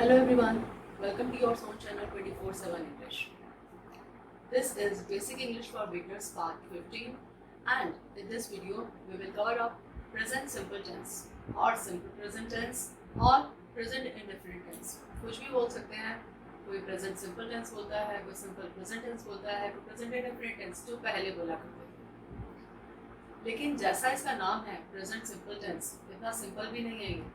Hello everyone, welcome to your own channel 24/7 English. This is Basic English for Beginners Part 15 and in this video we will cover up present simple tense और simple present tense और present indefinite tense. कुछ भी बोल सकते हैं, कोई present simple tense बोलता है, कोई simple present tense बोलता है, कोई present indefinite tense जो पहले बोला करते थे. लेकिन जैसा इसका नाम है present simple tense, इतना simple भी नहीं है ये.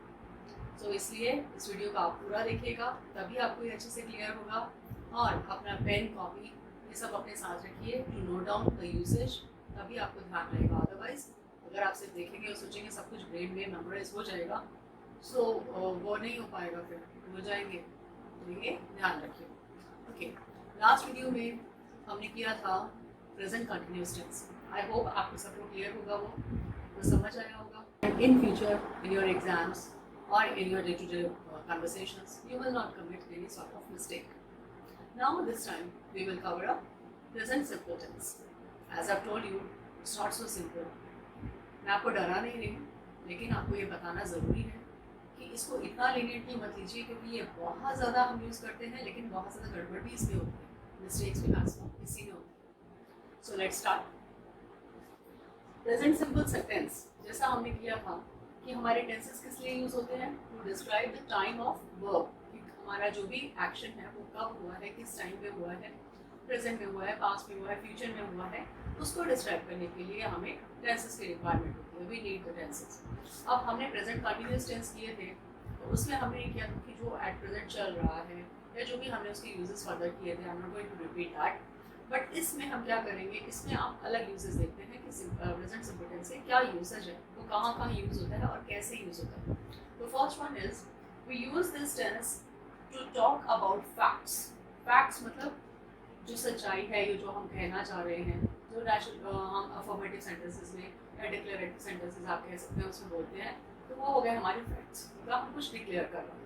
तो इसलिए इस वीडियो को आप पूरा देखिएगा, तभी आपको ये अच्छे से क्लियर होगा. और अपना पेन कॉपी ये सब अपने साथ रखिए to note down the usage, तभी आपको ध्यान रहेगा. अदरवाइज अगर आप सिर्फ देखेंगे और सोचेंगे सब कुछ ब्रेन में मेमोराइज हो जाएगा, सो वो नहीं हो पाएगा, फिर हो जाएंगे. तो ये ध्यान रखिए. ओके, लास्ट वीडियो में हमने किया था present continuous tense. I hope आपको सब कुछ क्लियर होगा, वो समझ आया होगा. In future in your exams or in your day-to-day conversations, you will not commit any sort of mistake. Now this time we will cover up present simple tense. As I've told you, it's not so simple. मैं आपको डरा नहीं रही, लेकिन आपको ये बताना ज़रूरी है कि इसको इतना लीनियंटली मत लीजिए, क्योंकि ये बहुत ज़्यादा हम यूज़ करते हैं, लेकिन बहुत ज़्यादा गड़बड़ भी इसमें होती है, मिस्टेक्स भी मैक्सिमम इसी में होती है. So let's start. Present simple sentence जैसा हमने किया था कि हमारे टेंसेस किस लिए यूज होते हैं, to describe the time of verb. हमारा जो भी एक्शन है वो कब हुआ है, किस टाइम पे हुआ है, प्रेजेंट में हुआ है, पास्ट में हुआ है, फ्यूचर में हुआ है, उसको डिस्क्राइब करने के लिए हमें टेंसेस की रिक्वायरमेंट होती है. We need the tenses. अब हमने प्रेजेंट कंटिन्यूअस टेंस किए थे, तो उसमें हमने ये किया था कि जो एट प्रेजेंट चल रहा है या जो भी हमने उसके यूजेस फर्दर किए थे. I am not going to repeat that, but इसमें हम क्या करेंगे, इसमें आप अलग यूजेस देखते हैं कि प्रेजेंट सिंपल टेंस से क्या यूसेज है, वो कहाँ कहाँ यूज़ होता है और कैसे यूज़ होता है. तो first one is we use this tense to talk about facts. Facts मतलब जो सच्चाई है, ये जो हम कहना चाह रहे हैं, जो हम अफर्मेटिव सेंटेंसेस में या डिक्लेरेटिव सेंटेंसेस आप कह सकते हैं उसमें बोलते हैं, तो वो हो गए हमारे फैक्ट्स. मतलब हम कुछ डिक्लेयर कर रहे हैं.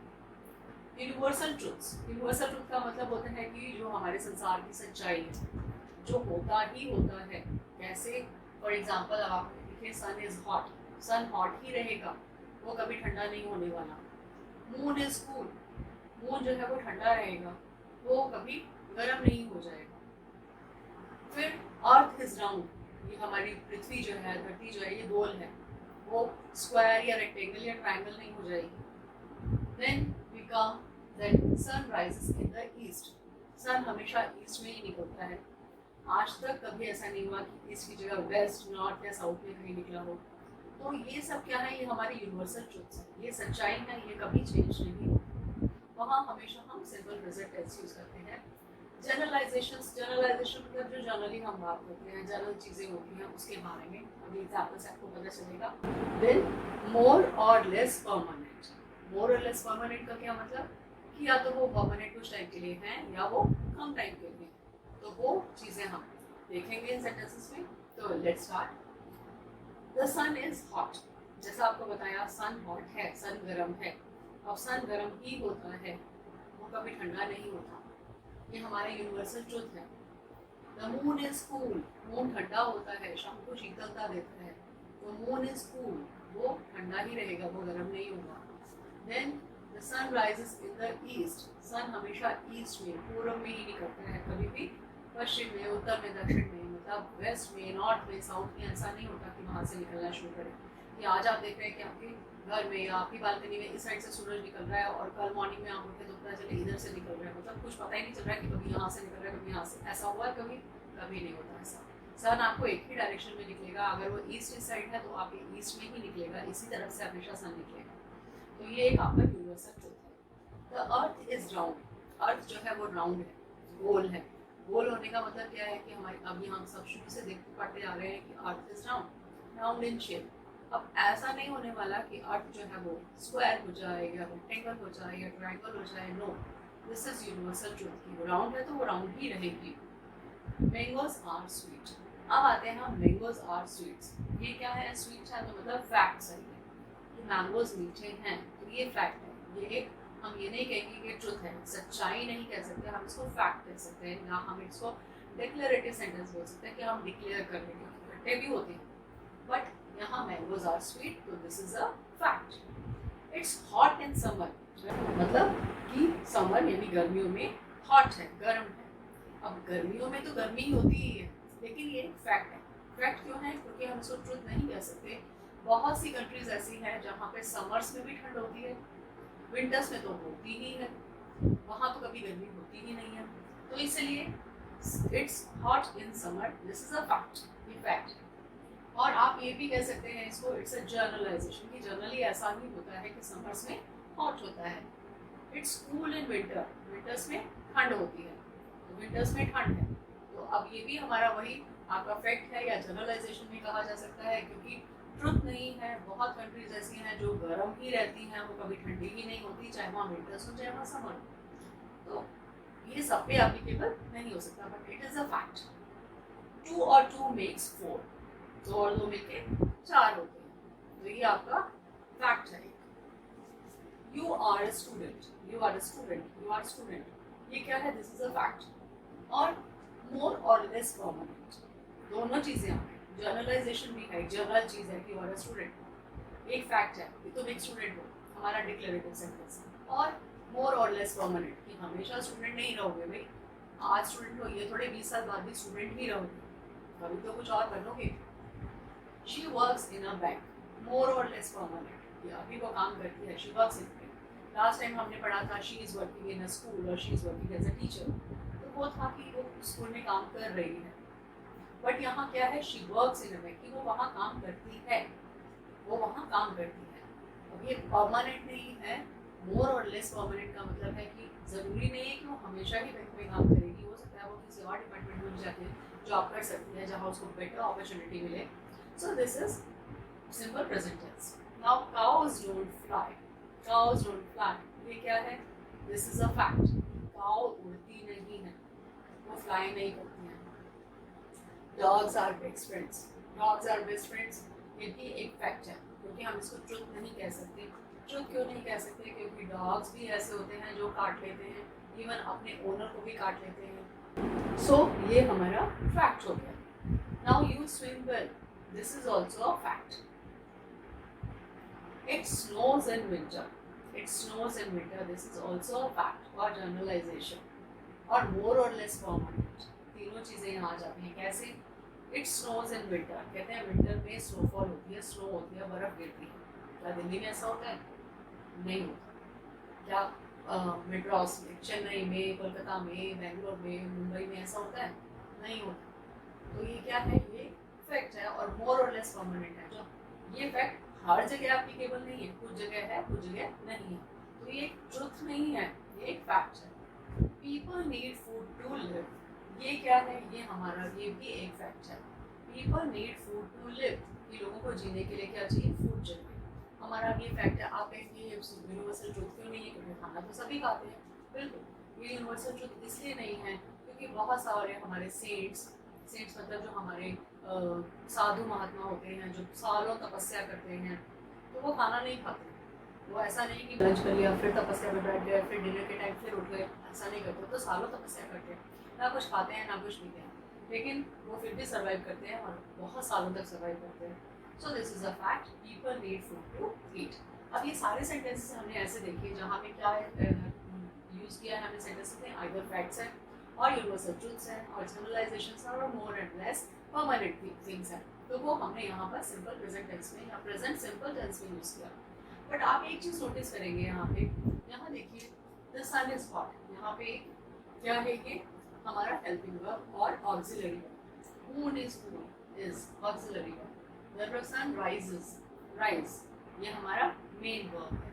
Universal truths. यूनिवर्सल ट्रूथ का मतलब होता है कि जो हमारे संसार की सच्चाई है, जो होता ही होता है. कैसे? फॉर एग्जाम्पल अब आप लिखे सन इज हॉट, सन हॉट ही रहेगा, वो कभी ठंडा नहीं होने वाला. मून इज कूल, मून जो है वो ठंडा रहेगा, वो कभी गर्म नहीं हो जाएगा. फिर अर्थ इज राउंड, ये हमारी पृथ्वी जो है, धरती जो है, ये गोल है, वो स्क्वायर या रेक्टेंगल या ट्रायंगल नहीं हो जाएगी. Then we come that sun rises in the east. Sun हमेशा ईस्ट में ही निकलता है. आज तक कभी ऐसा नहीं हुआ कि ईस्ट की जगह वेस्ट, नॉर्थ या साउथ में कहीं निकला हो. तो ये सब क्या है, ये हमारी यूनिवर्सल ट्रूथ्स है, ये सच्चाई है, ये कभी चेंज नहीं होती. वहाँ हमेशा हम सिंपल प्रेजेंट टेंस यूज करते हैं. जनरलाइजेशंस. जनरलाइजेशन मतलब जो जनरली हम बात करते हैं, जनरल चीज़ें होती हैं उसके बारे में. अभी एग्जाम्पल से आपको पता चलेगा. देन मोर और लेस परमानेंट. मोर और लेस परमानेंट का क्या मतलब कि या तो वो परमानेंट कुछ टाइम के लिए हैं या वो कम टाइम के लिए. तो वो चीज़ें हम देखेंगे इन सेंटेंसेस में. तो let's start. The sun is hot. जैसा आपको बताया, सन हॉट है, सन गर्म है. अब सन गर्म ही होता है, वो कभी ठंडा नहीं होता. ये हमारा यूनिवर्सल ट्रूथ है. The moon is cool. Moon ठंडा होता है, शाम को शीतलता देता है. तो मून इज कूल, वो ठंडा ही रहेगा, वो गर्म नहीं होगा. Then the sun rises in the east. Sun हमेशा ईस्ट में, पूर्व में ही निकलता है, कभी भी पश्चिम में, उत्तर में, दक्षिण में, मतलब वेस्ट में, नॉर्थ में, साउथ में ऐसा नहीं होता कि वहाँ से निकलना शुरू करे. कि आज आप देख रहे हैं कि आपके घर में या आपकी बालकनी में इस साइड से सूरज निकल रहा है और कल मॉर्निंग में आप उठे तो पता चले इधर से निकल रहा है. मतलब कुछ पता ही नहीं चल रहा है कि कभी यहाँ से निकल रहा है, कभी यहाँ से. ऐसा हुआ है कभी? कभी नहीं होता ऐसा. सन आपको एक ही डायरेक्शन में निकलेगा. अगर वो ईस्ट साइड है तो आप ईस्ट में ही निकलेगा, इसी तरफ से हमेशा सन निकलेगा. तो ये एक आपका यूनिवर्सल ट्रूथ है. The earth is round. Earth जो है वो राउंड है, गोल है. गोल होने का मतलब क्या है कि हमारे अभी हम सब शुरू से देखते पढ़ते आ रहे हैं कि अर्थ is round, round in shape. अब ऐसा नहीं होने वाला कि अर्थ जो है वो स्क्वायर हो जाए या रेक्टेंगल हो जाए या ट्रायंगल हो जाए. No, this is universal truth कि वो राउंड है तो वो राउंड ही रहेगी. Mangoes are sweet. अब आते हैं हम मैंगोज आर स्वीट्स. ये क्या है? स्वीट है तो मतलब फैक्ट सही है कि मैंगोज मीठे हैं, तो ये फैक्ट है. ये एक, हम ये नहीं कहेंगे कि ट्रुथ है, सच्चाई नहीं कह सकते, हम इसको फैक्ट कह सकते हैं. या हम इसको डिक्लेरेटिव सेंटेंस बोल सकते हैं कि हम डिक्लेयर कर लेंगे. खट्टे भी होते हैं, बट यहाँ मैंगोज आर स्वीट, तो this is a fact. It's hot in summer, मतलब कि समर यानी गर्मियों में हॉट है, गर्म है। अब गर्मियों में तो गर्मी ही होती ही है, लेकिन ये एक फैक्ट है। फैक्ट क्यों है? क्योंकि हम इसको ट्रुथ नहीं कह सकते। बहुत सी कंट्रीज ऐसी हैं जहाँ पे समर्स में भी ठंड होती है, विंटर्स में तो होती ही है, वहाँ तो कभी गर्मी होती ही नहीं है। तो इसलिए it's hot in summer, this is a fact, ये फैक्ट है। और आप ये भी कह सकते हैं इसको, इट्स अ जनरलाइजेशन, कि जनरली ऐसा ही होता है कि समर्स में हॉट होता है। It's cool in winter, winters में ठंड होती है, तो विंटर्स में ठंड है। तो अब ये भी हमारा वही आपका फैक्ट है या जनरलाइजेशन भी कहा जा सकता है, क्योंकि ट्रुथ नहीं है। बहुत कंट्रीज ऐसी हैं जो गर्म ही रहती हैं, वो कभी ठंडी ही नहीं होती, चाहे वहाँ विंटर्स हो चाहे वहाँ समर हो। तो ये सब पे एप्लीकेबल नहीं हो सकता, but it is a fact. 2 और 2 मेक्स 4, 2 और 2 मिलके 4 होते हैं। तो ये आपका फैक्ट है। You are a student, you are a student, you are student, ये क्या है? This is a fact. और मोर और लेस परमानेंट, दोनों चीजें हैं। जर्नलाइजेशन भी है, जनरल चीज है कि यू आर अ स्टूडेंट, एक फैक्ट है कि तुम एक स्टूडेंट हो, हमारा डिक्लेरेटिव सेंटेंस। और मोर और लेस परमानेंट, कि हमेशा स्टूडेंट नहीं रहोगे भाई, आज स्टूडेंट हो, ये थोड़े 20 साल बाद भी स्टूडेंट ही रहोगे, कभी तो कुछ और बनोगे। She works in a bank, more और लेस परमानेंट, ये अभी वो काम करती है, she works in bank. Last time हमने पढ़ा था she is working in a school और she is working as a teacher, तो वो था कि वो स्कूल में काम कर रही है। बट यहाँ क्या है? She works in a bank, कि वो वहाँ काम करती है, वो वहाँ काम करती है। अब ये परमानेंट नहीं है। मोर और लेस परमानेंट का मतलब है कि ज़रूरी नहीं है कि वो हमेशा ही बैंक में काम करेगी, हो सकता है वो किसी और डिपार्टमेंट में जाके जॉब कर सकती है जहाँ उसको बेटर अपॉर्चुनिटी मिले। So this is simple present tense. Now cows don't fly, cows don't fly, ये क्या है? This is a fact. Cow उड़ती नहीं है, वो फ्लाई नहीं करती हैं। Dogs are best friends, dogs are best friends, ये भी एक फैक्ट है, क्योंकि हम इसको ट्रुथ नहीं कह सकते। ट्रुथ क्यों नहीं कह सकते? क्योंकि डॉग्स भी ऐसे होते हैं जो काट लेते हैं, इवन अपने ओनर को भी काट लेते हैं। सो ये हमारा फैक्ट हो गया। Now you swim well, this is also a fact. It snows in winter, it snows in winter, this is also a fact और जनरलाइजेशन। और मोर और लेस परमानेंट, तीनों चीजें यहाँ आ जाती हैं। कैसे? इट स्नोज इन विंटर, कहते हैं विंटर में स्नोफॉल होती है, स्नो होती है, बर्फ गिरती है। क्या दिल्ली में ऐसा होता है? नहीं होता। क्या मेट्रोस में, चेन्नई में, कोलकाता में, बेंगलोर में, मुंबई में ऐसा होता है? नहीं होता। तो ये क्या है? ये फैक्ट है और मोर और लेस परमानेंट है। जो ये फैक्ट हर जगह एप्लीकेबल नहीं है, कुछ जगह है, कुछ जगह नहीं है। तो ये ट्रुथ नहीं है, ये एक फैक्ट है। People need food to live, ये क्या है? ये हमारा, ये भी एक फैक्ट है। People need food to live, कि लोगों को जीने के लिए क्या चाहिए? फूड चाहिए। हमारा भी फैक्ट है। आप कहेंगे ये यूनिवर्सल ट्रुथ क्यों नहीं है? क्योंकि खाना तो सभी खाते हैं। बिल्कुल, ये यूनिवर्सल ट्रुथ इसलिए नहीं है क्योंकि बहुत सारे हमारे सेंट्स, सेंट्स मतलब जो हमारे साधु महात्मा होते हैं, जो सालों तपस्या करते हैं, तो वो खाना नहीं खाते। वो ऐसा नहीं कि लंच कर लिया फिर तपस्या में बैठ गए, फिर डिनर के टाइम फिर उठ गए, ऐसा नहीं करते। तो सालों तपस्या करते हैं, ना कुछ खाते हैं ना कुछ पीते हैं, लेकिन वो फिर भी सर्वाइव करते हैं और बहुत सालों तक सर्वाइव करते हैं। So this is a fact, people need food to eat. अब ये सारे सेंटेंसेस हमने ऐसे देखे जहाँ पे क्या यूज किया है हमने सेंटेंसेस में, आइदर फैक्ट्स हैं और यूनिवर्सल ट्रूथ्स हैं और जनरलाइजेशंस हैं और more and less permanent things हैं। तो वो हमने यहाँ पर सिंपल प्रेजेंट टेंस में या प्रेजेंट सिंपल टेंस में यूज किया। बट आप एक चीज नोटिस करेंगे यहाँ पे, यहाँ देखिए द सन इज हॉट, यहाँ पे क्या है? ये हमारा हेल्पिंग वर्ब और auxiliary verb. Moon is auxiliary verb. The sun rises, rise, ये हमारा मेन वर्ब है।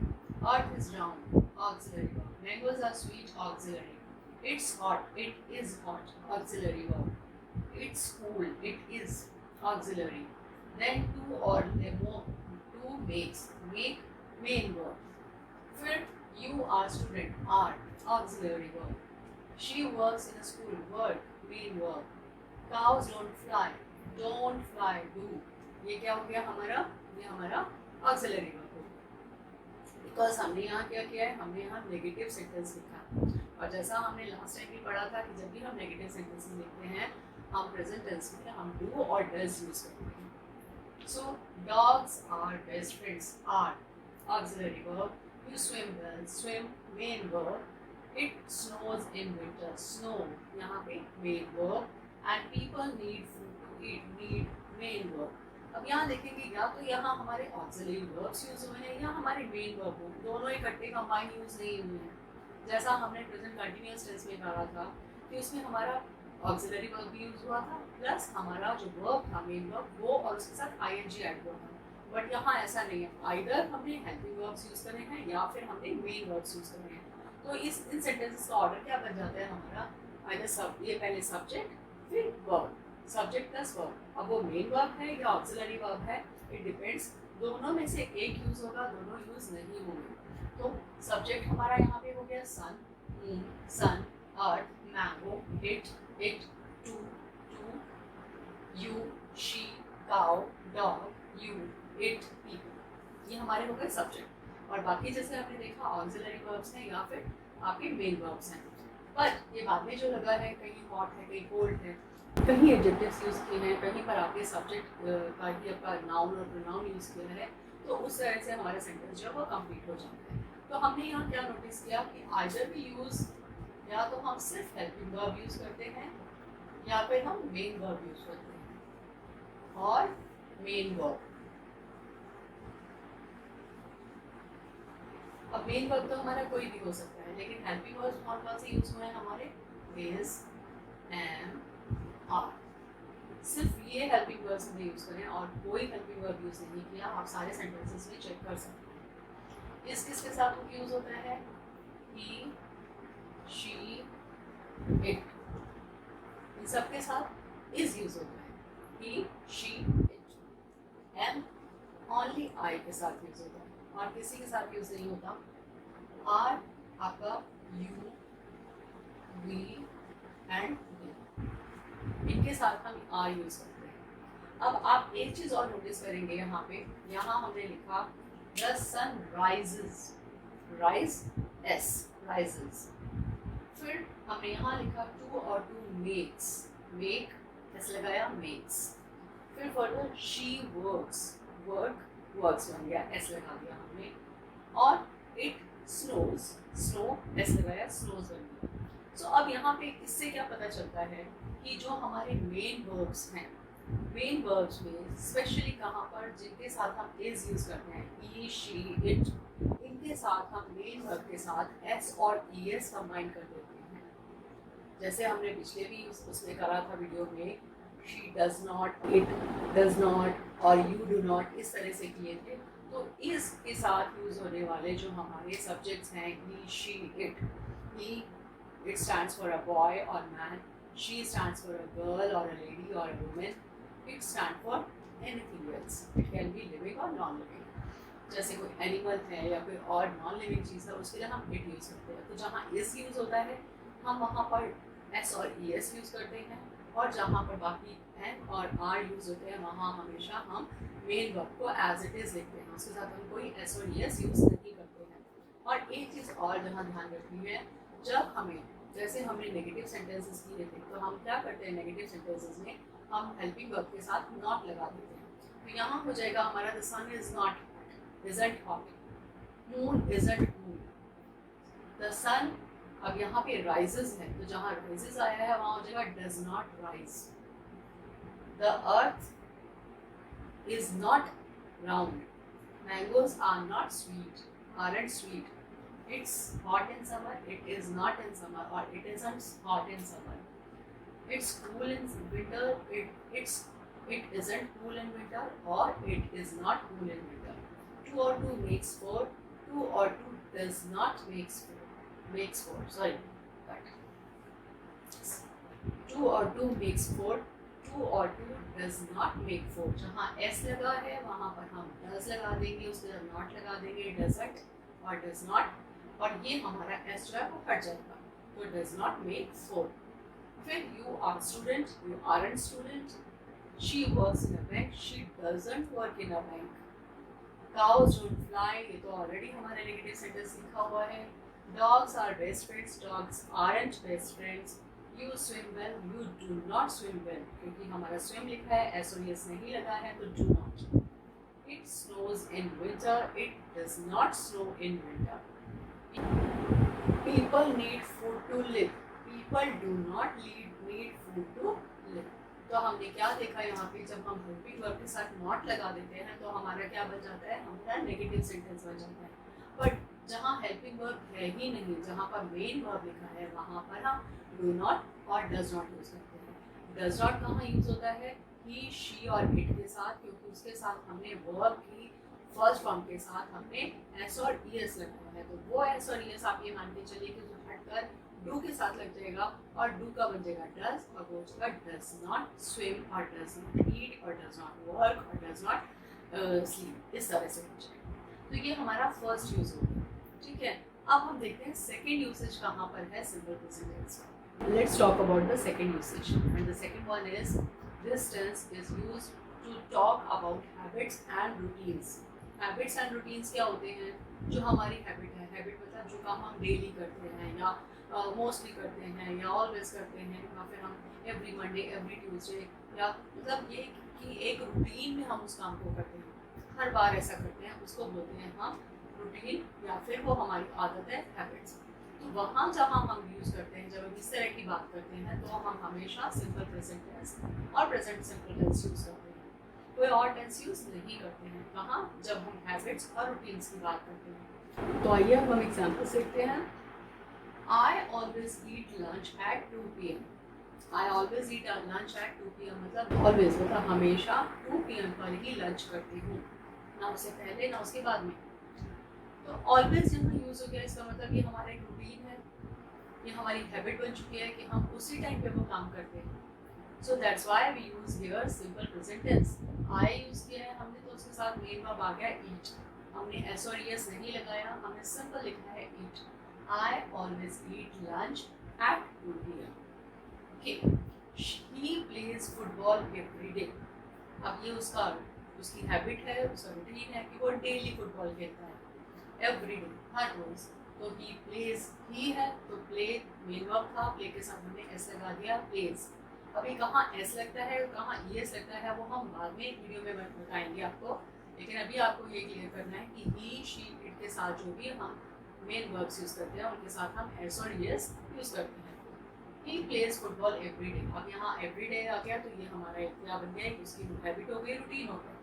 Earth is round, auxiliary verb. Mangoes are sweet, auxiliary. It's hot, it is hot, auxiliary verb. It's cool, it is, auxiliary. Then to और more, to makes, make main verb. फिर you are student, are, auxiliary verb. She works in a school, work, main verb. Cows don't fly, do. ये क्या हो गया हमारा? ये हमारा auxiliary verb हो गया। Because हमने यहाँ क्या किया है? हमने यहाँ negative sentence लिखा। और जैसा हमने last time भी पढ़ा था कि जब भी हम negative sentences लिखते हैं, हम present tense में हम do और does use करते हैं। So dogs are best friends, are. Auxiliary verb, you swim well, swim main verb, it snows in winter, snow यहाँ पे main verb, and people need food to eat, need main verb. अब यहाँ देखेंगे या तो यहाँ हमारे ऑक्सिलरी वर्ब्स यूज हुए हैं या हमारे मेन वर्ब हो, दोनों इकट्ठे कंबाइन यूज नहीं हुए हैं। जैसा हमने प्रेजेंट कंटिन्यूअस टेंस में कहा था कि उसमें हमारा ऑक्सिलरी वर्ब भी यूज हुआ था प्लस हमारा जो वर्ब था मेन वर्ब वो और उसके साथ आईएनजी ऐड हुआ था। बट यहाँ ऐसा नहीं है, आइदर हमने हेल्पिंग वर्ब्स यूज करे हैं या फिर हमने मेन वर्ब्स यूज करे हैं। तो इन सेंटेंसेस का ऑर्डर क्या बन जाता है हमारा, आइदर सब, ये पहले सब्जेक्ट फिर वर्ब, सब्जेक्ट प्लस वर्ब। अब वो मेन वर्ब है या ऑक्सिलरी वर्ब है, इट डिपेंड्स, दोनों में से एक यूज होगा, दोनों यूज नहीं होंगे। तो सब्जेक्ट हमारा यहाँ पे हो गया sun, moon, sun, earth, mango, it, two, you, she, cow, dog, you, it, people, ये हमारे हो गए सब्जेक्ट। और बाकी जैसे आपने देखा ऑक्सिलरी वर्ब्स हैं या फिर आपके मेन वर्ब्स हैं। पर ये बाद में जो लगा है, कहीं हॉट है कहीं कोल्ड है, कहीं एडजेक्टिव्स यूज किए हैं, कहीं पर आपके सब्जेक्ट का ही आपका नाउन और प्रोनाउन यूज किया है, तो उस तरह से हमारा सेंटेंस जो है वो कंप्लीट हो जाता है। तो हमने यहाँ क्या नोटिस किया कि आइदर भी यूज, या तो हम सिर्फ हेल्पिंग वर्ब यूज करते हैं या फिर हम मेन वर्ब यूज करते हैं। और मेन वर्ब, अब मेन वर्ब तो हमारा कोई भी हो सकता है, लेकिन हेल्पिंग वर्ब कौन कौन से यूज हुए हैं हमारे, इज, एम, आर, सिर्फ ये हेल्पिंग वर्ब्स हमने यूज करें और कोई हेल्पिंग वर्ब यूज नहीं किया। आप सारे सेंटेंसेस में चेक कर सकते हैं। इस किसके साथ यूज होता है, ही, शी, इट, इन सब के साथ इज यूज होता है, he, she, it. Am only I के साथ यूज होता है और किसी के साथ यूज नहीं होता। आर आपका यू, वी एंड वी, इनके साथ हम आर यूज करते हैं। अब आप एक चीज और नोटिस करेंगे यहाँ पे, यहाँ हमने लिखा the sun rises, rise S, rises. फिर हमने यहाँ लिखा टू और टू मेक्स, मेक एस लगाया, मेक्स। फिर further she works, work, works बन गया, एस लगा दिया हमने। और इट स्नोज, स्नो एस लगाया, स्नोज बन गया। सो अब यहाँ पे इससे क्या पता चलता है कि जो हमारे मेन वर्ब्स हैं, मेन वर्ब्स में स्पेशली कहाँ पर जिनके साथ हम इज यूज करते हैं, ई, शी, इट, इनके साथ हम मेन वर्ब के साथ एस और ई एस कंबाइन कर देते हैं। जैसे हमने पिछले भी उसमें करा था वीडियो में, she does not, it does not और यू डू नॉट, इस तरह से किए थे। तो इस के साथ यूज होने वाले जो हमारे सब्जेक्ट्स हैं, he, she, it, he, it stands for a boy और man, she stands for a girl or a lady or a woman, it stands for anything else, it can be living or non-living। जैसे कोई animal है या कोई और non living चीज़ है, उसके लिए हम इट यूज़ करते हैं। तो जहाँ इस यूज़ होता है हम वहाँ पर एस और ई एस यूज़ करते हैं, और जहाँ पर बाकी एन और आर यूज़ होते हैं वहाँ हमेशा हम मेन वर्ब को एज इट इज़ लिखते हैं, उसके साथ हम कोई एस और ई एस यूज़ नहीं करते हैं। और एक चीज़ और जहाँ ध्यान रखनी है, जब हमें, जैसे हमने नेगेटिव सेंटेंसेस किए थे, तो हम क्या करते हैं नेगेटिव सेंटेंसेस में हम हेल्पिंग वर्ब के साथ नॉट लगा देते हैं। तो यहाँ हो जाएगा हमारा the sun is not, isn't hot, moon isn't moon, the sun, अब यहाँ पे rises है, तो जहाँ rises आया है वहाँ हो जाएगा does not rise, the earth is not round, mangoes are not sweet, aren't sweet, it's hot in summer, it is not in summer, or it isn't hot in summer, it's cool in winter, it isn't cool in winter, or it is not cool in winter। 2 और 2 makes 4, 2 और 2 does not makes 4, sorry, cut, 2 और 2 makes 4, 2 और 2 does not make 4। जहाँ s लगा है वहाँ पर हम does लगा देंगे, उसके बाद not लगा देंगे, doesn't और does not, और ये हमारा s जो है वो हट जाएगा, तो does not make 4। फिर you are student, you aren't student, she works in a bank, she doesn't work in a bank, cows don't fly, ये तो ऑलरेडी हमारे नेगेटिव सेंटेंस लिखा हुआ है, dogs are best friends, dogs aren't best friends, you swim well, you do not swim well, क्योंकि हमारा swim लिखा है, s और s नहीं लगा है तो do not, it snows in winter, it does not snow in winter. People need food to live. People do not need food to live. तो हमने क्या देखा यहाँ पे, जब हम हेल्पिंग वर्ब के साथ नॉट लगा देते हैं तो हमारा क्या बन जाता है, हमारा नेगेटिव सेंटेंस बन जाता है. बट जहाँ हेल्पिंग वर्ब है ही नहीं, जहाँ पर मेन वर्ब लिखा है, वहाँ पर हम डू नॉट और डज नॉट यूज करते हैं. डज नॉट कहाँ यूज होता है, ही, शी और इट के साथ, क्योंकि उसके साथ हमने वर्ब की फर्स्ट फॉर्म के साथ हमने एस और ईएस लगाया है. तो वो एस और ईएस आप ये मान के चलिए कि जो हटकर डू के साथ लग जाएगा और डू का बन जाएगा डज, और वो हो जाएगा डज नॉट स्विम और डज नॉट ईट और डज नॉट वर्क और डज नॉट स्लीप. इस तरह से हो जाएगा. तो ये हमारा फर्स्ट यूज हो गया. ठीक है, अब हम देखते हैं सेकेंड यूसेज कहाँ पर है सिंपल प्रेजेंट टेंस का. Let's talk about the second usage. And the second one is this tense is used to talk about habits and routines. Habits and routines क्या होते हैं, जो हमारी हैबिट है. हैबिट मतलब जो काम हम डेली करते हैं या मोस्टली करते हैं या ऑलवेज करते हैं, या फिर हम एवरी मंडे, एवरी ट्यूसडे, या मतलब ये कि एक रूटीन में हम उस काम को करते हैं, हर बार ऐसा करते हैं, उसको बोलते हैं हम रूटीन, या फिर वो हमारी आदत है, हैबिट्स. तो वहाँ जहाँ हम यूज़ करते हैं, जब हम इस तरह की बात करते हैं, तो हम हमेशा सिंपल प्रेजेंट टेंस और प्रेजेंट सिंपल टेंस यूज़ करते हैं. कोई और टेंस यूज़ नहीं करते हैं. कहाँ, जब हम हैबिट्स और रूटीन्स की बात करते हैं. तो आइए हम एग्जाम्पल्स देखते हैं. I always eat lunch at 2 p.m. I always eat lunch at 2 p.m. मतलब always मतलब हमेशा 2 p.m. पर ही लंच करती हूँ, ना उससे पहले ना उसके बाद में. तो always जब यूज़ हो गया, इसका मतलब ये हमारा एक रूटीन है, ये हमारी हैबिट बन चुकी है कि हम उसी टाइम पे वो काम करते हैं. So that's why we use here simple present tense. I use किया है हमने, तो उसके साथ मेन वर्ब आ गया eat. हमने s और es नहीं लगाया, हमने सिंपल लिखा है eat. I always eat lunch at 2 p.m. Okay. He plays football every day. अब ये उसकी हैबिट है, उसका रूटीन है कि वो डेली फुटबॉल खेलता है, एवरी डे, हर रोज. तो he plays, ही है तो प्ले मेन वर्ब था, प्ले के साथ हमने एस लगा दिया, प्लेज. अभी कहाँ एस लगता है, कहाँ ईएस लगता है, वो हम बाद में एक वीडियो में बताएंगे आपको. लेकिन अभी आपको ये क्लियर करना है कि ही, शी, इट के साथ जो भी हम मेन वर्ब्स यूज़ करते हैं, उनके साथ हम एस और ईएस यूज़ करते हैं. He plays football every day. अब यहाँ एवरी डे आ गया, तो ये हमारा एक क्या बन गया, उसकी हैबिट हो गई, रूटीन हो गया.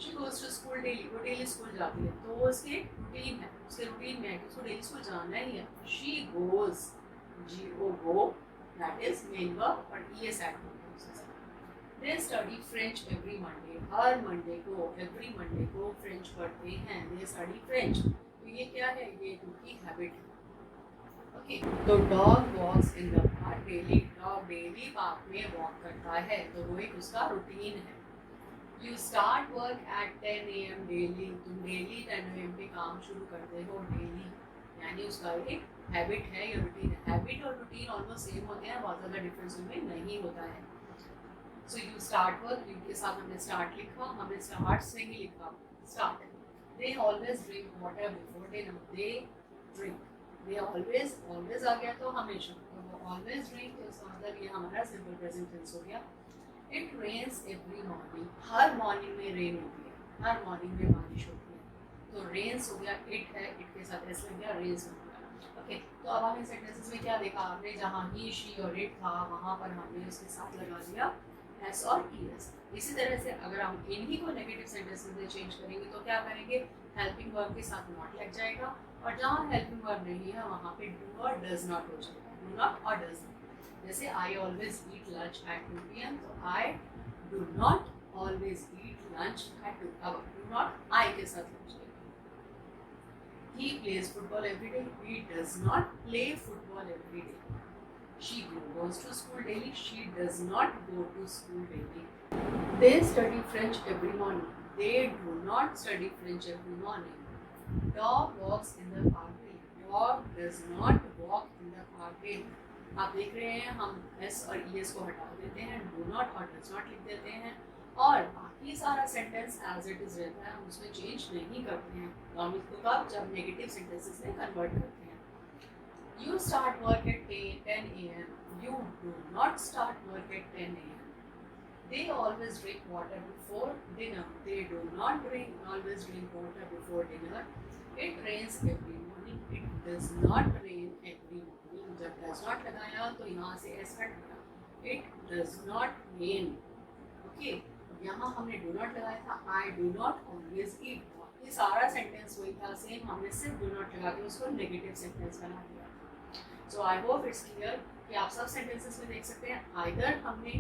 She goes to school daily, वो डेली स्कूल जाती है, तो वो उसकी रूटीन है, उसके रूटीन में है कि उसको डेली स्कूल जाना ही है. She goes, go, that is main verb और ईएस ऐड होता है. They study French every Monday. Her Monday को, एवरी मंडे को फ्रेंच पढ़ते हैं. They study French. तो ये क्या है, ये उनकी हैबिट है. ओके, तो dog walks in the park daily. Dog daily park में वॉक करता है, तो वो एक उसका रूटीन है. You start work at 10 AM daily. तुम डेली 10 AM पे काम शुरू करते हो, डेली, यानी उसका एक हैबिट है या रूटीन है. हैबिट और रूटीन ऑलमोस्ट सेम होते हैं, बहुत ज़्यादा डिफरेंस उनमें नहीं होता है. So you start work, you के साथ हमने स्टार्ट लिखा, हमने स्टार्ट से ही लिखा start. They always drink water before dinner. They drink. They always आ गया तो हमेशा, तो वो always drink, तो इसका मतलब ये हमारा simple present tense हो गया. It rains every morning. Her morning में rain होती है, हर morning में बारिश होती है. तो rains हो गया, it है, it के साथ s लग गया, rains हो गया. ओके, तो अब हमने sentences में क्या देखा आपने, जहाँ he, she और it था, वहाँ पर हमने उसके साथ लगा दिया एस और ईएस. इसी तरह से अगर हम इन्हीं को नेगेटिव सेंटेंसेस में चेंज करेंगे, तो क्या करेंगे, हेल्पिंग वर्ब के साथ नॉट लग जाएगा, और जहाँ हेल्पिंग वर्ब नहीं है वहाँ पे डू और डज नॉट हो जाएगा. डू नॉट और डज नॉट. जैसे I always eat lunch at 2 PM, तो I do not always eat lunch at 2. अब डू नॉट आई के साथ लग जाएगा. He plays football every day. He does not play football every day. She goes to school daily. She does not go to school daily. They study French every morning. They do not study French every morning. Dog walks in the park daily. Dog does not walk in the park daily. आप देख रहे हैं, हम S और ES को हटा देते हैं, डू नॉट और डज नॉट लिख देते हैं, और बाकी सारा सेंटेंस एज इट इज रहता है, हम उसमें चेंज नहीं करते हैं. तो हम इसको कब, जब नेगेटिव सेंटेंसेस में कन्वर्ट करते हैं. You start work at 10 AM. You do not start work at 10 AM. They always drink water before dinner. They do not always drink water before dinner. It rains every morning. It does not rain every morning. जब does not लगाया तो यहाँ से s हट गया. It does not rain. Okay. यहाँ हमने do not लगाया था. I do not always eat. ये सारा सेंटेंस वही था सेम. हमने सिर्फ do not लगा के उसको नेगेटिव सेंटेंस बना दिया. So I hope it's clear कि आप सब सेंटेंसेस में देख सकते हैं आइदर हमने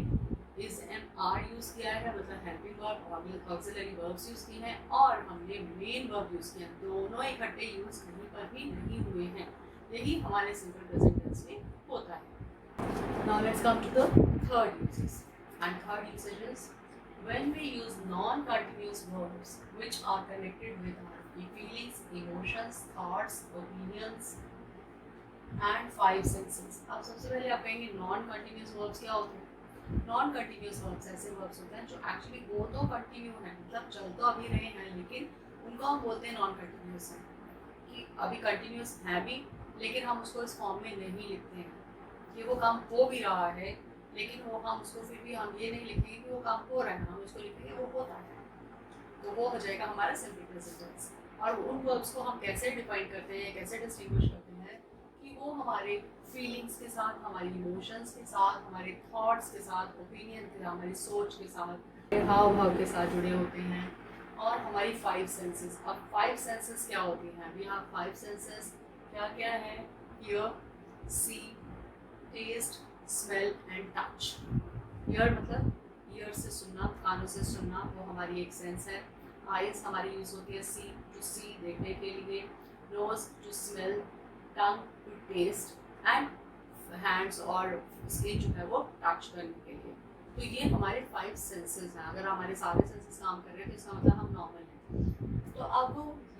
इज एम आर यूज़ किया है मतलब हेल्पिंग वर्ब और ऑक्सिलरी वर्ब्स यूज़ किए हैं और हमने मेन वर्ब यूज़ किया है. दोनों इकट्ठे यूज़ कहीं पर भी नहीं हुए हैं. यही हमारे सिंपल प्रेजेंट टेंस में होता है. Now let's come to the third usages. And third usage is when we use non-continuous verbs which are connected with our feelings, emotions, thoughts, opinions and five senses. अब सबसे पहले आप कहेंगे non continuous verbs क्या होते हैं. Non continuous verbs ऐसे verbs होते हैं जो एक्चुअली वो तो कंटिन्यू हैं मतलब चल तो अभी रहे हैं लेकिन उनको हम बोलते हैं नॉन कंटिन्यूस हैं कि अभी कंटिन्यूस है भी लेकिन हम उसको इस फॉर्म में नहीं लिखते हैं कि वो काम हो भी रहा है लेकिन वो हम उसको फिर भी हम ये नहीं लिखेंगे कि वो काम हो रहा है. हम उसको लिखेंगे वो होता है. तो वो हो जाएगा हमारा सिंपल प्रेजेंट टेंस. और उन वर्ब्स को हम कैसे डिफाइन करते हैं कैसे डिस्टिंग्विश करते हैं कि वो हमारे फीलिंग्स के साथ हमारी इमोशंस के साथ हमारे थॉट्स के साथ ओपिनियन के साथ हमारी सोच के साथ हाव भाव के साथ जुड़े होते हैं. और हमारी फाइव सेंसेस. अब फाइव सेंसेस क्या होती हैं. We have five senses. क्या क्या है. Hear, see, taste, smell and touch. Hear मतलब ईयर से सुनना कानों से सुनना वो हमारी एक सेंस है. आइज हमारी यूज होती है सी टू सी देखने के लिए. Nose to smell. Tongue to taste and hands और स्किन जो है वो टच करने के लिए. तो ये हमारे फाइव सेंसेस हैं. अगर हमारे सारे सेंसेस काम कर रहे हैं तो इसका मतलब हम नॉर्मल हैं. तो अब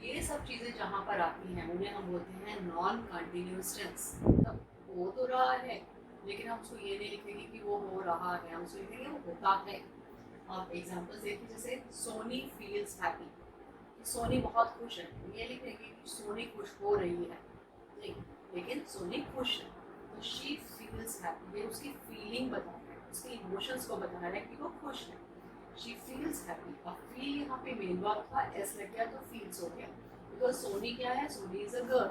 ये सब चीज़ें जहाँ पर आती हैं उन्हें हम बोलते हैं नॉन कंटिन्यूस टेंस. मतलब हो तो रहा है लेकिन हम उसको ये नहीं लिखेंगे कि वो हो रहा है. हम उसको लिखेंगे वो होता है. आप एग्जाम्पल्स देखिए जैसे सोनी फील्स हैप्पी. सोनी बहुत खुश है. ये लिखेंगे कि सोनी खुश हो रही है नहीं लेकिन सोनी खुश है. तो शी फील्स हैप्पी. ये उसकी फीलिंग बता रहा है उसके इमोशंस को बता रहा है कि वो खुश है. She feels happy. अब फील यहाँ पे मेन वर्ब था एस लग गया तो फील्स हो गया बिकॉज सोनी क्या है. Soni is a girl.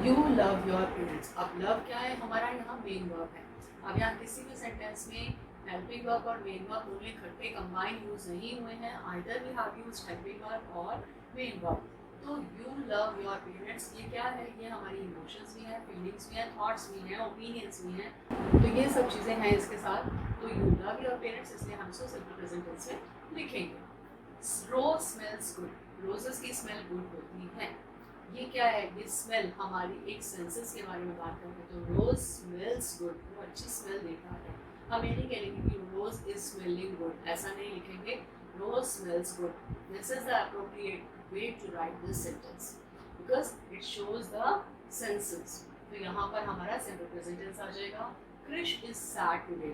You love your parents. अब लव क्या है हमारा यहाँ मेन वर्ब है. अब यहाँ किसी भी सेंटेंस में हेल्पिंग वर्ब और मेन वर्ब दोनों इकट्ठे कंबाइन यूज नहीं हुए हैं. Either we have used helping verb और मेन वर्ब. तो यू लव योर पेरेंट्स ये क्या है. ये हमारी इमोशंस भी हैं फीलिंग्स भी हैं थॉट्स भी हैं ओपिनियंस भी हैं. तो ये सब चीज़ें हैं इसके साथ. तो यू लव योर पेरेंट्स इसलिए हम इसको सिंपल प्रेजेंट टेंस में लिखेंगे. Rose smells good. रोजेस की स्मेल गुड होती है. ये क्या है. ये स्मेल हमारी एक सेंसेस के बारे में बात करते हैं. तो रोज स्मेल्स गुड वो अच्छी स्मेल देता है. हम ये नहीं कहेंगे कि रोज इज स्मेलिंग गुड. ऐसा नहीं लिखेंगे. Rose smells good. This is the appropriate way to write this sentence because it shows the senses. तो यहाँ पर हमारा simple present tense आ जाएगा. Krish is sad today.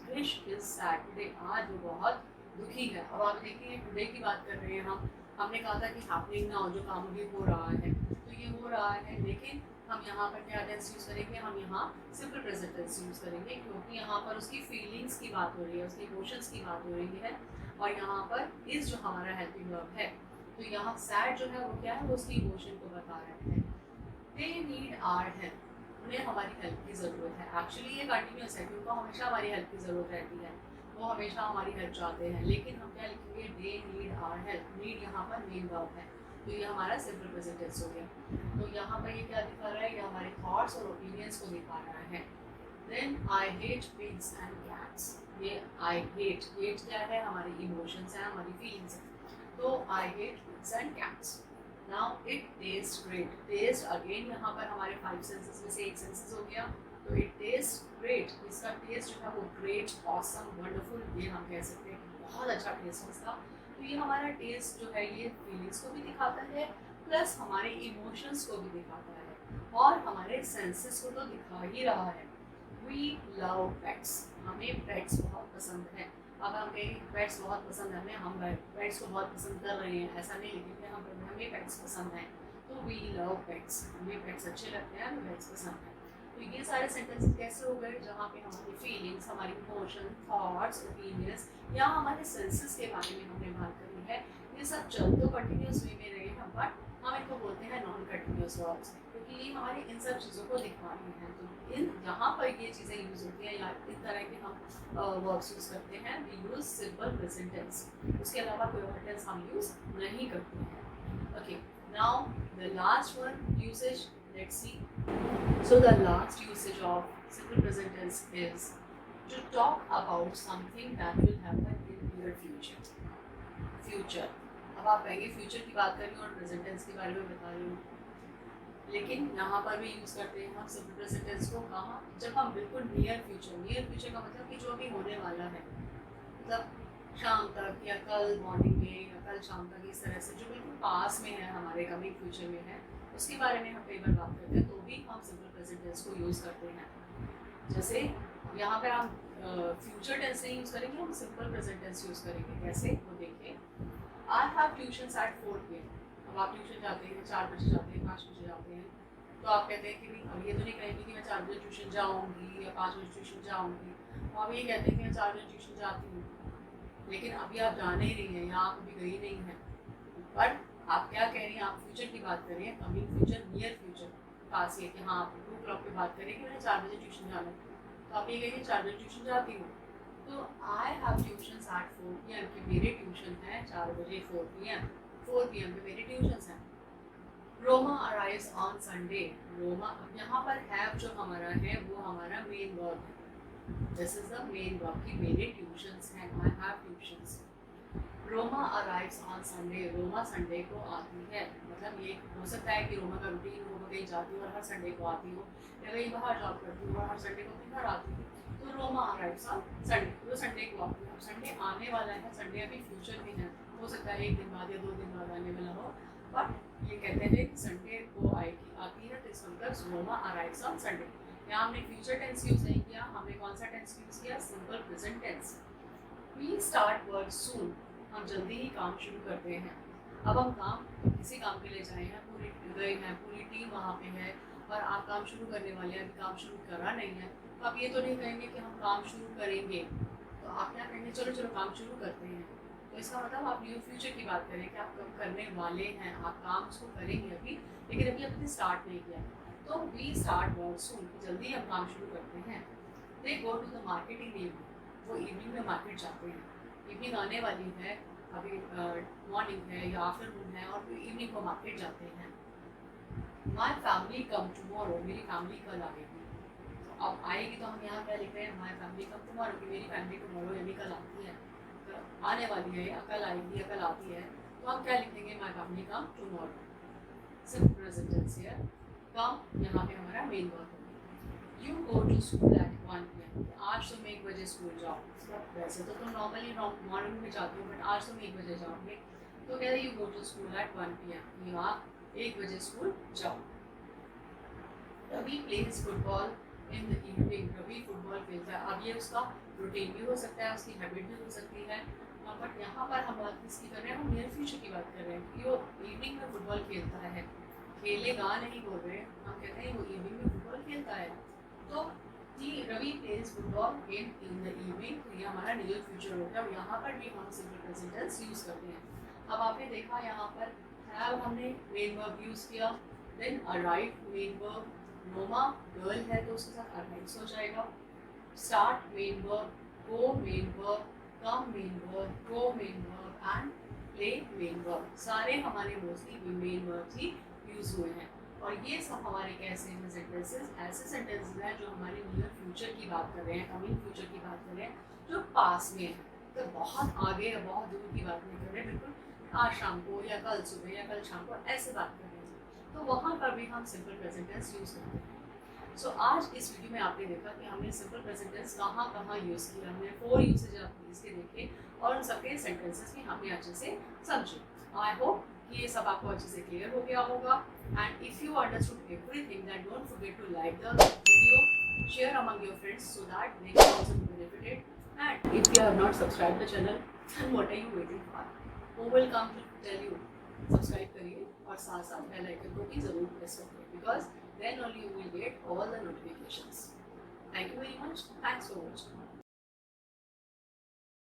Krish is sad today. आज वो बहुत दुखी है. अब आप देखिए today की बात कर रहे हैं हम. हमने कहा था कि happening ना हो जो काम भी हो रहा है तो ये हो रहा है लेकिन हम यहाँ पर क्या टेंस यूज़ करेंगे. हम यहाँ सिंपल प्रेजेंट टेंस यूज़ करेंगे क्योंकि यहाँ पर उसकी फीलिंग्स की बात हो रही है उसके इमोशंस की बात हो रही है. और यहाँ पर इस जो हमारा हेल्पिंग वर्ब है तो यहाँ सैड जो है वो क्या है वो उसकी इमोशन को बता रहे हैं. They need our help. उन्हें हमारी हेल्प की ज़रूरत है. एक्चुअली ये कंटिन्यूस है क्योंकि हमेशा हमारी हेल्प की ज़रूरत रहती है. वो हमेशा हमारी हेल्प चाहते हैं लेकिन हम क्या लिखेंगे. They need our help. Need यहाँ पर मेन वर्ब है तो ये हमारा सिंपल प्रेजेंट टेंस हो गया. तो यहाँ पर ये क्या दिखा रहा है. ये हमारे थॉट्स और ओपिनियंस को दिखा रहा है. Then I hate pigs and cats. ये आई हेट क्या है हमारी इमोशंस हैं हमारी फीलिंग्स हैं. तो I hate pigs and cats. Now it tastes great. Taste again यहाँ पर हमारे फाइव सेंसेस में से एक सेंसेस हो गया. तो it tastes great. इसका टेस्ट जो है वो great, awesome, wonderful ये हम कह सकते हैं. बहुत अच्छा टेस्ट है इसका. तो ये हमारा टेस्ट जो है ये फीलिंग्स को भी दिखाता है प्लस हमारे इमोशंस को भी दिखाता है और हमारे सेंसेस को तो दिखा ही रहा है. We love pets. हमें पेट्स बहुत पसंद है. अब हम कहें पेट्स बहुत पसंद है हमें. हम पेट्स को बहुत पसंद कर रहे हैं ऐसा नहीं लिखेंगे. हमें पेट्स पसंद हैं. तो वी लव पेट्स. हमें पेट्स अच्छे लगते हैं हमें पेट्स पसंद है. तो तो ये सारे सेंटेंसेस कैसे हो गए, जहाँ पे हमारी फीलिंग्स, हमारी इमोशन, थॉट्स, ओपिनियंस या हमारे सेंसेस के बारे में हमने बात करी है, ये सब चल तो कंटिन्यूस वे में रहे हैं, बट हम इनको बोलते हैं नॉन कंटिन्यूस वर्ब्स, क्योंकि ये हमारी इन सब चीज़ों को दिखा रही हैं। तो इन यहाँ पर ये चीज़ें यूज़ होती हैं या इस तरह के हम वर्ब्स यूज़ करते हैं, we use simple present tense, उसके अलावा कोई और टेंस हम यूज़ नहीं करते हैं। Okay, now the last one usage, let's see. So the last usage of simple present tense is to talk about something that will happen in near future. Future. अब आप कहेंगे फ्यूचर की बात कर रही हूँ और प्रेजेंट टेंस के बारे में बता रही हूँ, लेकिन यहाँ पर भी यूज़ करते हैं हम सिंपल प्रेजेंट टेंस को कहाँ, जब हम बिल्कुल नियर फ्यूचर का मतलब कि जो अभी होने वाला है, मतलब शाम तक या कल मॉर्निंग में या कल शाम तक, इस तरह से जो बिल्कुल पास में है, हमारे कमिंग फ्यूचर में है, उसके बारे में हम कई बार बात करते हैं, तो भी हम सिंपल प्रेजेंट टेंस को यूज़ करते हैं। जैसे यहाँ पर हम फ्यूचर टेंस नहीं यूज़ करेंगे, हम सिंपल प्रेजेंट टेंस यूज़ करेंगे। कैसे, वो देखिए, I have tuition at 4 PM। अब आप ट्यूशन जाते हैं, 4 बजे जाते हैं, 5 बजे जाते हैं, तो आप कहते हैं कि भाई अब ये तो नहीं कहेंगे कि मैं 4 बजे ट्यूशन जाऊँगी या 5 बजे ट्यूशन जाऊँगी, तो आप ये कहते हैं कि मैं 4 बजे ट्यूशन जाती हूँ, लेकिन अभी आप जाने ही नहीं हैं या आप अभी गई नहीं हैं, पर आप क्या कह रही हैं, आप फ्यूचर की बात कर रही हैं, कमिंग फ्यूचर, नियर फ्यूचर, पास ये कि हाँ आप 2 o'clock पे बात करें कि मैंने 4 बजे ट्यूशन जाना है, तो आप ये कहेंगे 4 बजे ट्यूशन जाती हूँ, तो I have tuition at 4 PM कि मेरे ट्यूशन है 4 बजे 4 PM पे मेरे ट्यूशन हैं। Roma arrives on Sunday. Roma, अब यहाँ पर हैव जो हमारा है वो हमारा मेन वर्ब है, this is the main verb कि मेरे ट्यूशंस हैं, I have tuitions. Roma arrives on Sunday, Roma Sunday को आती है, मतलब ये हो सकता है कि रोमा का रूटीन हो, कहीं जाती हो और हर संडे को आती हो, या कहीं बाहर जॉब करती हो और हर संडे को अपने घर आती हो, तो रोमा अराइव्स ऑन संडे, तो संडे को आती है। अब संडे आने वाला है, संडे अभी फ्यूचर में है, हो सकता है 1 दिन बाद या 2 दिन बाद आने वाला हो, बट ये कहते हैं कि संडे को आती है, तो इसका मतलब रोमा अराइव्स ऑन संडे। यहाँ हमने फ्यूचर टेंस यूज़ नहीं किया, हमने कौन सा टेंस यूज़ किया, simple present tense. We start work soon, हम जल्दी ही काम शुरू करते हैं। अब हम किसी काम के लिए जाए हैं, पूरी गए हैं, पूरी टीम वहाँ पे है और आप काम शुरू करने वाले हैं, अभी काम शुरू करा नहीं है, तो आप ये तो नहीं कहेंगे कि हम काम शुरू करेंगे, तो आप क्या कहेंगे, चलो चलो काम शुरू करते हैं। तो इसका मतलब आप न्यू फ्यूचर की बात करें कि आप कब करने वाले हैं, आप काम उसको करेंगे अभी, लेकिन अभी आपने स्टार्ट नहीं किया, तो वी स्टार्ट वर्क सून, जल्दी हम काम शुरू करते हैं। They go to the market in evening, वो इवनिंग में मार्केट जाते हैं, इवनिंग आने वाली है, अभी मॉर्निंग है या आफ्टरनून है और इवनिंग को मार्केट जाते हैं। माई फैमिली कम टुमारो, मेरी फैमिली कल आएगी, तो अब आएगी तो हम यहाँ क्या लिख रहे हैं, माई फैमिली कम टुमारो, कि मेरी फैमिली टुमारो यानी कल आती है, तो आने वाली है या कल आएगी या कल आती है, तो हम क्या लिख देंगे, my family come tomorrow, simple present tense है। कम यहाँ पे हमारा मेन वर्ब है। You go to school at 1 PM, आज तुम 1 बजे स्कूल जाओ, वैसे तो तुम नॉर्मली मॉर्निंग में जाते हो, बट आज तुम 1 बजे जाओगे, तो कह रहे you go to school at 1 PM, you आप 1 बजे स्कूल जाओ। Ravi plays football in the evening, Ravi football खेलता है, अब ये उसका रूटीन भी हो सकता है, उसकी हैबिट भी हो सकती है, बट यहाँ पर हम बात किसकी कर रहे हैं, हम नियर फ्यूचर की बात कर रहे हैं कि वो इवनिंग में फुटबॉल खेलता है, खेलेगा नहीं बोल रहे हैं, हम कहते हैं वो इवनिंग में फुटबॉल खेलता है, तो Ravi plays football game in the evening, तो ये हमारा नियर फ्यूचर हो गया, और यहाँ पर भी हम सिंपल प्रेजेंट टेंस यूज़ करते हैं। अब आपने देखा यहाँ पर हैव हमने मेन वर्ब यूज़ किया, then arrive main verb, Roma girl है तो उसके साथ अराइव्स हो जाएगा, start main verb, go main verb, come main verb, go main verb and play main verb, सारे हमारे मोस्टली मेन वर्ब ही यूज़ हुए हैं। और ये सब हमारे कैसे हैं सेंटेंसेस, ऐसे सेंटेंसेस हैं जो हमारे नियर फ्यूचर की बात कर रहे हैं, कमिंग फ्यूचर की बात कर रहे हैं, जो पास में है, तो बहुत आगे या बहुत दूर की बात नहीं कर रहे, बिल्कुल आज शाम को या कल सुबह या कल शाम को ऐसे बात कर रहे हैं, तो वहाँ पर भी हम सिंपल प्रेजेंट टेंस यूज़ करते हैं। सो आज इस वीडियो में आपने देखा कि हमने सिंपल प्रेजेंट टेंस कहाँ यूज़ किया, हमने 4 यूसेज इसके देखे और उन सबके सेंटेंसेस भी हमने अच्छे से समझे। आई होप ये सब आपको अच्छे से क्लियर हो गया होगा, and if you understood everything then don't forget to like the video, share among your friends so that they can also be benefited, and if you have not subscribed the channel then what are you waiting for, who will come to tell you subscribe करिए और साथ साथ bell icon को भी ज़रूर press करिए, because then only you will get all the notifications. Thank you very much. Thanks for watching.